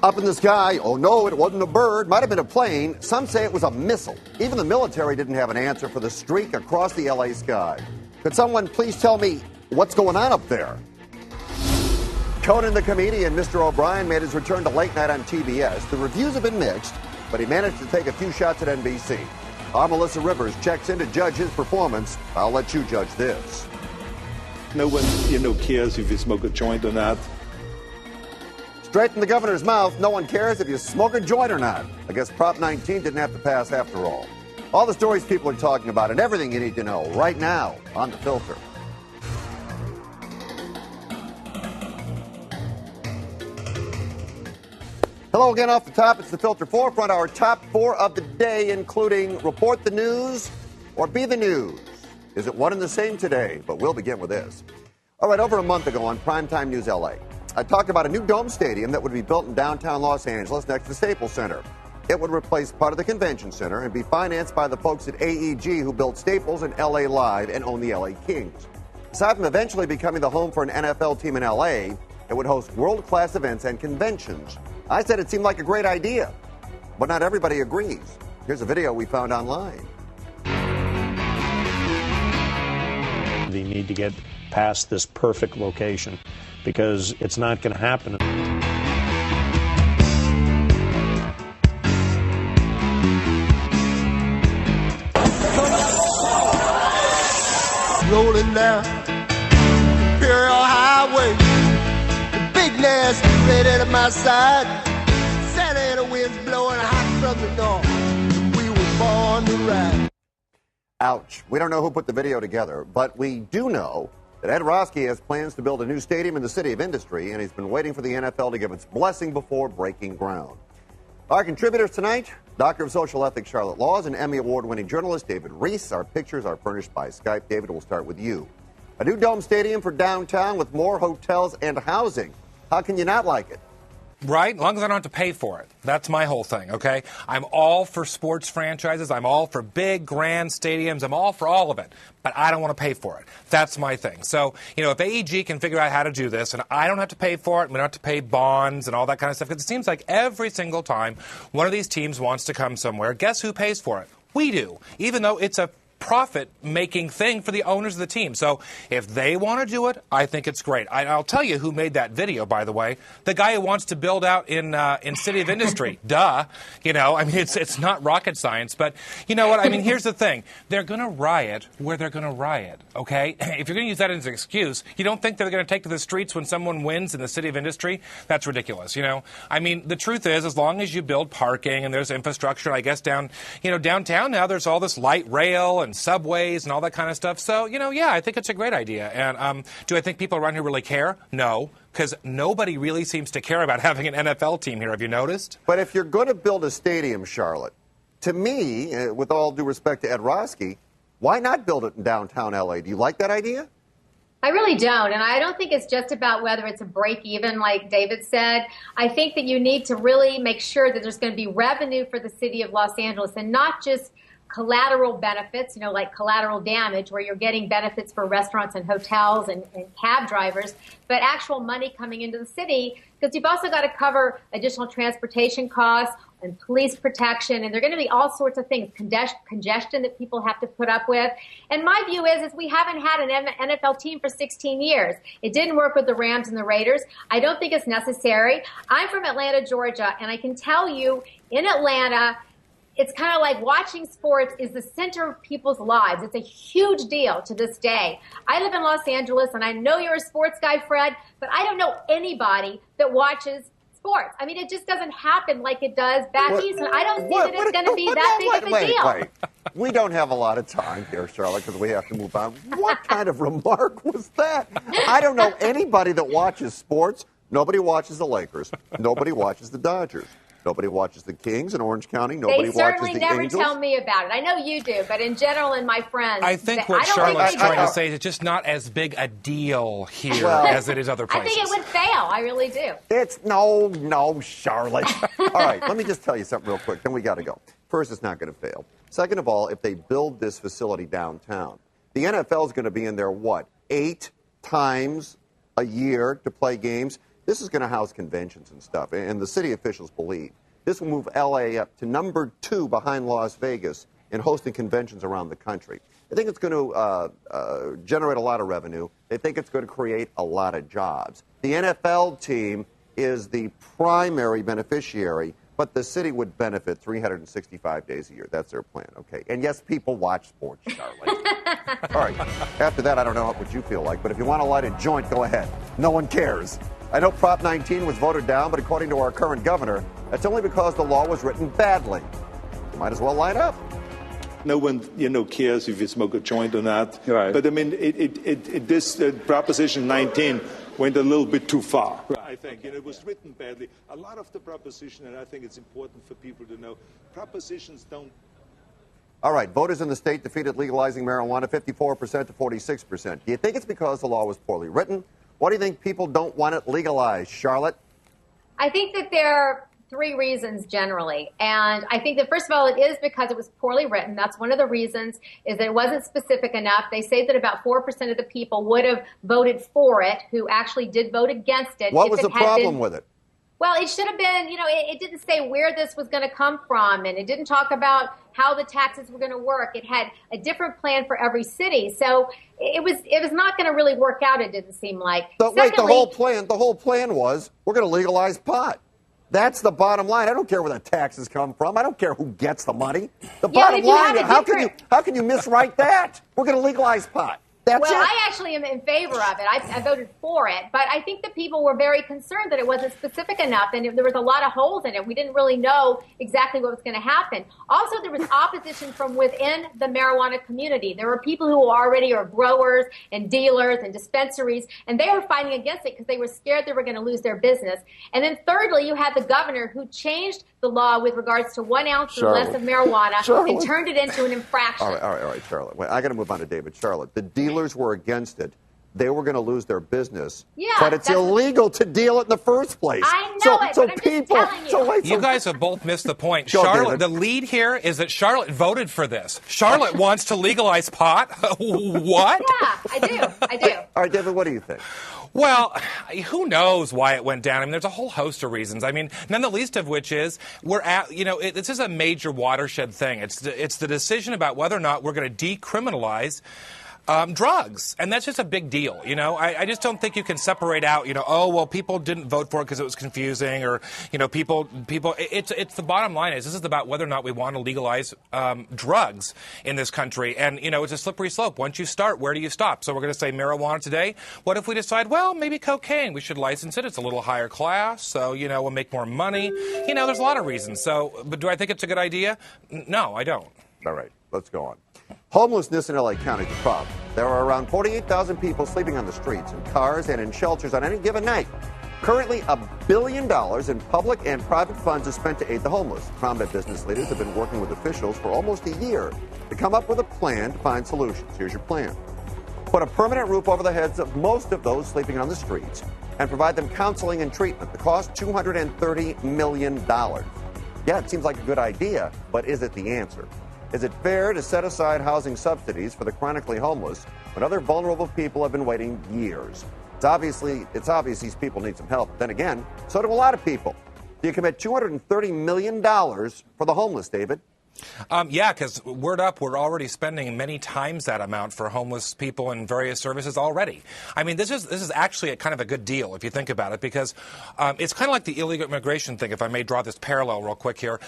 Up in the sky, oh no, it wasn't a bird, might have been a plane. Some say it was a missile. Even the military didn't have an answer for the streak across the LA sky. Could someone please tell me what's going on up there? Conan the comedian, Mr. O'Brien, made his return to late night on TBS. The reviews have been mixed, but he managed to take a few shots at NBC. Our Melissa Rivers checks in to judge his performance. I'll let you judge this. No one, cares if you smoke a joint or not. Straight from the governor's mouth, no one cares if you smoke a joint or not. I guess Prop 19 didn't have to pass after all. All the stories people are talking about and everything you need to know right now on The Filter. Hello again off the top. It's The Filter Forefront, our top 4 of the day, including report the news or be the news. Is it one and the same today? But we'll begin with this. All right, over a month ago on Primetime News LA, I talked about a new dome stadium that would be built in downtown Los Angeles next to Staples Center. It would replace part of the convention center and be financed by the folks at AEG who built Staples and LA Live and own the LA Kings. Aside from eventually becoming the home for an NFL team in LA, it would host world-class events and conventions. I said it seemed like a great idea, but not everybody agrees. Here's a video we found online. They need to get past this perfect location because it's not going to happen. Rolling down Imperial Highway, the big nasty red at my side, Santa Ana winds blowing hot from the north. We were born to ride. Ouch. We don't know who put the video together, but we do know that Ed Roski has plans to build a new stadium in the city of industry, and he's been waiting for the NFL to give its blessing before breaking ground. Our contributors tonight, Doctor of Social Ethics Charlotte Laws and Emmy Award-winning journalist David Reese. Our pictures are furnished by Skype. David, we'll start with you. A new dome stadium for downtown with more hotels and housing. How can you not like it? Right? As long as I don't have to pay for it. That's my whole thing, okay? I'm all for sports franchises. I'm all for big, grand stadiums. I'm all for all of it. But I don't want to pay for it. That's my thing. So, if AEG can figure out how to do this, and I don't have to pay for it, we don't have to pay bonds and all that kind of stuff, because it seems like every single time one of these teams wants to come somewhere, guess who pays for it? We do, even though it's a profit-making thing for the owners of the team. So if they want to do it, I think it's great. I'll tell you who made that video, by the way. The guy who wants to build out in City of Industry. Duh. It's not rocket science. But you know what? Here's the thing. They're going to riot where they're going to riot, okay? If you're going to use that as an excuse, you don't think they're going to take to the streets when someone wins in the City of Industry? That's ridiculous, the truth is, as long as you build parking and there's infrastructure, I guess downtown now there's all this light rail and subways and all that kind of stuff. So, I think it's a great idea. And do I think people around here really care? No, because nobody really seems to care about having an NFL team here. Have you noticed? But if you're going to build a stadium, Charlotte, to me, with all due respect to Ed Roski, why not build it in downtown L.A.? Do you like that idea? I really don't. And I don't think it's just about whether it's a break even, like David said. I think that you need to really make sure that there's going to be revenue for the city of Los Angeles and not just collateral benefits, like collateral damage, where you're getting benefits for restaurants and hotels and cab drivers, but actual money coming into the city, because you've also got to cover additional transportation costs and police protection, and there are going to be all sorts of things, congestion that people have to put up with. And my view is we haven't had an NFL team for 16 years. It didn't work with the Rams and the Raiders. I don't think it's necessary. I'm from Atlanta, Georgia, and I can tell you in Atlanta, it's kind of like watching sports is the center of people's lives. It's a huge deal to this day. I live in Los Angeles, and I know you're a sports guy, Fred, but I don't know anybody that watches sports. It just doesn't happen like it does back east, and I don't see that it's going to be that big of a deal. Wait. We don't have a lot of time here, Charlotte, because we have to move on. What kind of remark was that? I don't know anybody that watches sports. Nobody watches the Lakers. Nobody watches the Dodgers. Nobody watches the Kings in Orange County. Nobody watches the Angels. They certainly never tell me about it. I know you do, but in general, and my friends, I think what Charlotte's trying to say is it's just not as big a deal here as it is other places. I think it would fail. I really do. It's no, Charlotte. All right, let me just tell you something real quick. Then we got to go. First, it's not going to fail. Second of all, if they build this facility downtown, the NFL is going to be in there 8 times a year to play games? this is going to house conventions and stuff, and the city officials believe this will move L.A. up to number 2 behind Las Vegas in hosting conventions around the country. They think it's going to generate a lot of revenue. They think it's going to create a lot of jobs. The NFL team is the primary beneficiary, but the city would benefit 365 days a year. That's their plan, okay? And yes, people watch sports, Charlotte. All right. After that, I don't know what you feel like, but if you want to light a joint, go ahead. No one cares. I know Prop 19 was voted down, but according to our current governor, that's only because the law was written badly. You might as well line up. No one, cares if you smoke a joint or not. Right. But I mean, this Proposition 19 went a little bit too far. I think it was written badly. A lot of the proposition, and I think it's important for people to know, propositions don't. All right, voters in the state defeated legalizing marijuana 54% to 46%. Do you think it's because the law was poorly written? What do you think people don't want it legalized, Charlotte? I think that there are 3 reasons generally. And I think that, first of all, it is because it was poorly written. That's one of the reasons, is that it wasn't specific enough. They say that about 4% of the people would have voted for it who actually did vote against it. What was the problem with it? Well, it should have been, it didn't say where this was going to come from, and it didn't talk about how the taxes were going to work. It had a different plan for every city. So it was not going to really work out, it didn't seem like. But wait, the whole plan was we're going to legalize pot. That's the bottom line. I don't care where the taxes come from. I don't care who gets the money. The bottom line, how can you miswrite that? We're going to legalize pot. That's it. I actually am in favor of it. I voted for it, but I think the people were very concerned that it wasn't specific enough, and there was a lot of holes in it. We didn't really know exactly what was going to happen. Also, there was opposition from within the marijuana community. There were people who already are growers and dealers and dispensaries, and they were fighting against it because they were scared they were going to lose their business. And then thirdly, you had the governor who changed the law with regards to 1 ounce or less of marijuana and turned it into an infraction. All right, Charlotte. Wait, I got to move on to David. Charlotte, the dealers were against it. They were going to lose their business. Yeah, but it's illegal to deal it in the first place. I know it, but I'm just telling you. You guys have both missed the point. Charlotte, the lead here is that Charlotte voted for this. Charlotte wants to legalize pot. What? Yeah, I do. All right, David, what do you think? Well, who knows why it went down? I mean, there's a whole host of reasons. I mean, none the least of which is this is a major watershed thing. It's the decision about whether or not we're going to decriminalize drugs. And that's just a big deal. I just don't think you can separate out, people didn't vote for it because it was confusing, or, people, it's the bottom line is this is about whether or not we want to legalize drugs in this country. And, it's a slippery slope. Once you start, where do you stop? So we're going to say marijuana today. What if we decide, well, maybe cocaine, we should license it. It's a little higher class. So, we'll make more money. There's a lot of reasons. So, but do I think it's a good idea? No, I don't. All right, let's go on. Homelessness in L.A. County is a problem. There are around 48,000 people sleeping on the streets, in cars, and in shelters on any given night. Currently, $1 billion in public and private funds is spent to aid the homeless. Prominent business leaders have been working with officials for almost a year to come up with a plan to find solutions. Here's your plan. Put a permanent roof over the heads of most of those sleeping on the streets and provide them counseling and treatment. The cost, $230 million. Yeah, it seems like a good idea, but is it the answer? Is it fair to set aside housing subsidies for the chronically homeless when other vulnerable people have been waiting years? It's obvious these people need some help. Then again, so do a lot of people. Do you commit $230 million for the homeless, David? Yeah, because word up, we're already spending many times that amount for homeless people and various services already. I mean, this is actually a kind of a good deal if you think about it, because it's kind of like the illegal immigration thing, if I may draw this parallel real quick here.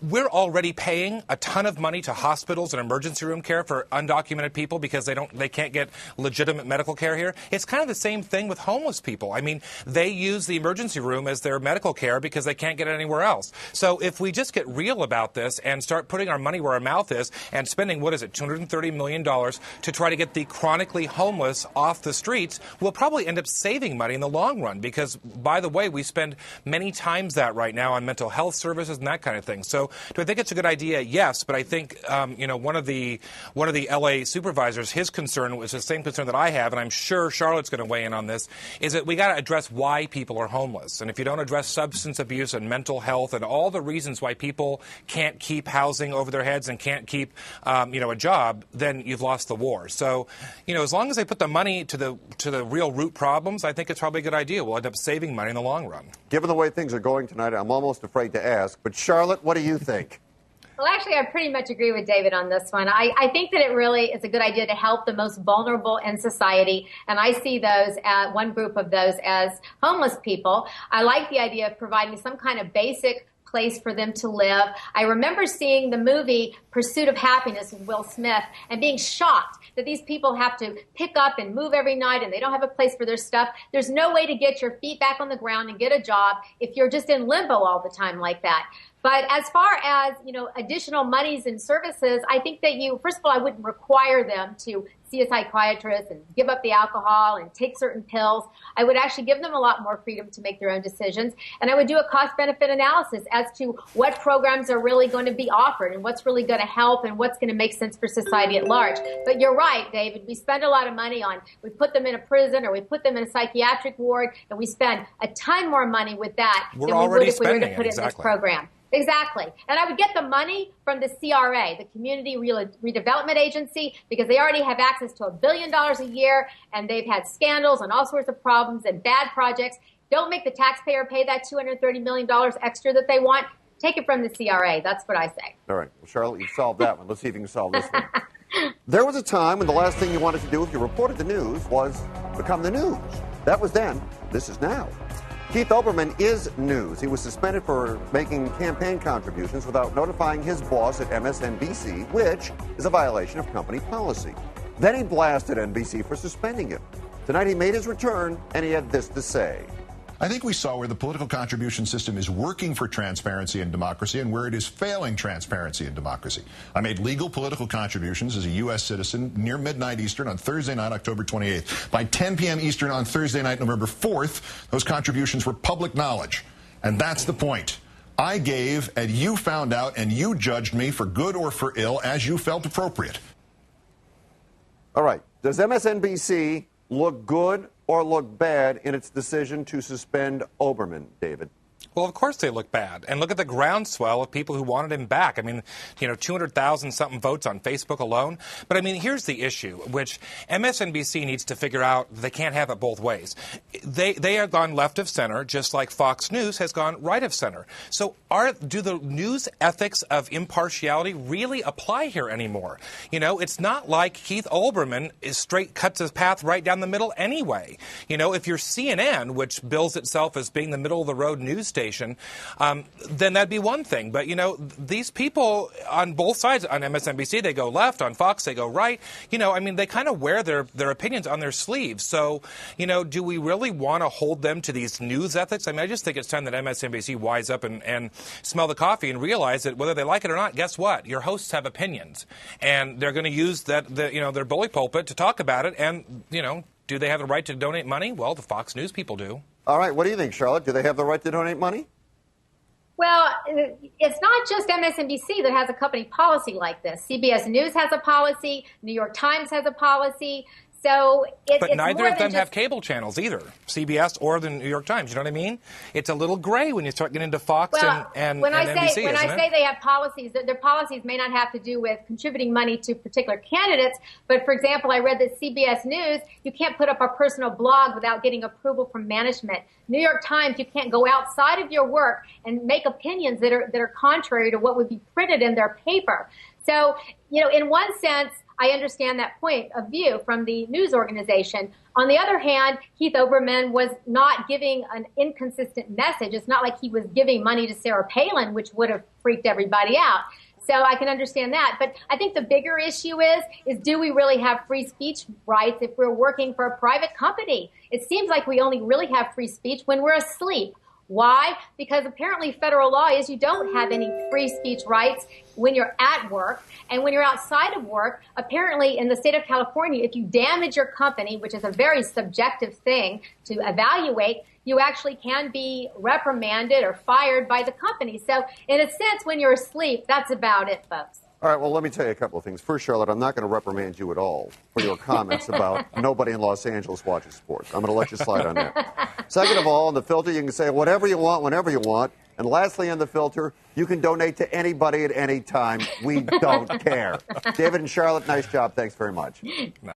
We're already paying a ton of money to hospitals and emergency room care for undocumented people because they can't get legitimate medical care here. It's kind of the same thing with homeless people. I mean, they use the emergency room as their medical care because they can't get it anywhere else. So if we just get real about this and start putting our money where our mouth is and spending, $230 million to try to get the chronically homeless off the streets, we'll probably end up saving money in the long run because, by the way, we spend many times that right now on mental health services and that kind of thing. things. So do I think it's a good idea? Yes, but I think one of the LA supervisors, his concern was the same concern that I have, and I'm sure Charlotte's going to weigh in on this, is that we got to address why people are homeless. And if you don't address substance abuse and mental health and all the reasons why people can't keep housing over their heads and can't keep a job, then you've lost the war. So, as long as they put the money to the real root problems, I think it's probably a good idea. We'll end up saving money in the long run. Given the way things are going tonight, I'm almost afraid to ask. But Charlotte, what do you think? Well, actually, I pretty much agree with David on this one. I think that it really is a good idea to help the most vulnerable in society, and I see those, one group of those, as homeless people. I like the idea of providing some kind of basic place for them to live. I remember seeing the movie Pursuit of Happiness with Will Smith and being shocked that these people have to pick up and move every night and they don't have a place for their stuff. There's no way to get your feet back on the ground and get a job if you're just in limbo all the time like that. But as far as, additional monies and services, I think that first of all, I wouldn't require them to see a psychiatrist and give up the alcohol and take certain pills. I would actually give them a lot more freedom to make their own decisions. And I would do a cost-benefit analysis as to what programs are really going to be offered and what's really going to help and what's going to make sense for society at large. But you're right, David. We spend a lot of money we put them in a prison or we put them in a psychiatric ward, and we spend a ton more money with that than we would if we were to put it in this program. Exactly. And I would get the money from the CRA, the Community Redevelopment Agency, because they already have access to $1 billion a year, and they've had scandals and all sorts of problems and bad projects. Don't make the taxpayer pay that $230 million extra that they want. Take it from the CRA. That's what I say. All right. Well, Charlotte, you solved that one. Let's see if you can solve this one. There was a time when the last thing you wanted to do if you reported the news was become the news. That was then. This is now. Keith Olbermann is news. He was suspended for making campaign contributions without notifying his boss at MSNBC, which is a violation of company policy. Then he blasted NBC for suspending him. Tonight he made his return, and he had this to say. I think we saw where the political contribution system is working for transparency and democracy and where it is failing transparency and democracy. I made legal political contributions as a U.S. citizen near midnight Eastern on Thursday night, October 28th. By 10 p.m. Eastern on Thursday night, November 4th, those contributions were public knowledge. And that's the point. I gave, and you found out, and you judged me for good or for ill as you felt appropriate. All right. Does MSNBC look good or look bad in its decision to suspend Olbermann, David? Well, of course they look bad. And look at the groundswell of people who wanted him back. I mean, 200,000-something votes on Facebook alone. But, I mean, here's the issue, which MSNBC needs to figure out. They can't have it both ways. They have gone left of center, just like Fox News has gone right of center. So do the news ethics of impartiality really apply here anymore? It's not like Keith Olbermann cuts his path right down the middle anyway. If you're CNN, which bills itself as being the middle-of-the-road news station, then that'd be one thing. But, these people on both sides, on MSNBC, they go left. On Fox, they go right. They kind of wear their opinions on their sleeves. So, do we really want to hold them to these news ethics? I just think it's time that MSNBC wise up and smell the coffee and realize that whether they like it or not, guess what? Your hosts have opinions. And they're going to use their bully pulpit to talk about it. And, do they have the right to donate money? Well, the Fox News people do. All right. What do you think, Charlotte? Do they have the right to donate money? Well, it's not just MSNBC that has a company policy like this. CBS News has a policy. New York Times has a policy. So but neither of them have cable channels either, CBS or the New York Times. You know what I mean? It's a little gray when you start getting into Fox and NBC. When I say they have policies, their policies may not have to do with contributing money to particular candidates. But, for example, I read that CBS News, you can't put up a personal blog without getting approval from management. New York Times, you can't go outside of your work and make opinions that are contrary to what would be printed in their paper. So, in one sense, I understand that point of view from the news organization. On the other hand, Keith Olbermann was not giving an inconsistent message. It's not like he was giving money to Sarah Palin, which would have freaked everybody out. So I can understand that. But I think the bigger issue is do we really have free speech rights if we're working for a private company? It seems like we only really have free speech when we're asleep Why? Because apparently federal law is you don't have any free speech rights when you're at work. And when you're outside of work, apparently in the state of California, if you damage your company, which is a very subjective thing to evaluate, you actually can be reprimanded or fired by the company. So in a sense, when you're asleep, that's about it, folks. All right, well, let me tell you a couple of things. First, Charlotte, I'm not going to reprimand you at all for your comments about nobody in Los Angeles watches sports. I'm going to let you slide on that. Second of all, in the filter, you can say whatever you want, whenever you want. And lastly, in the filter, you can donate to anybody at any time. We don't care. David and Charlotte, nice job. Thanks very much. Nice.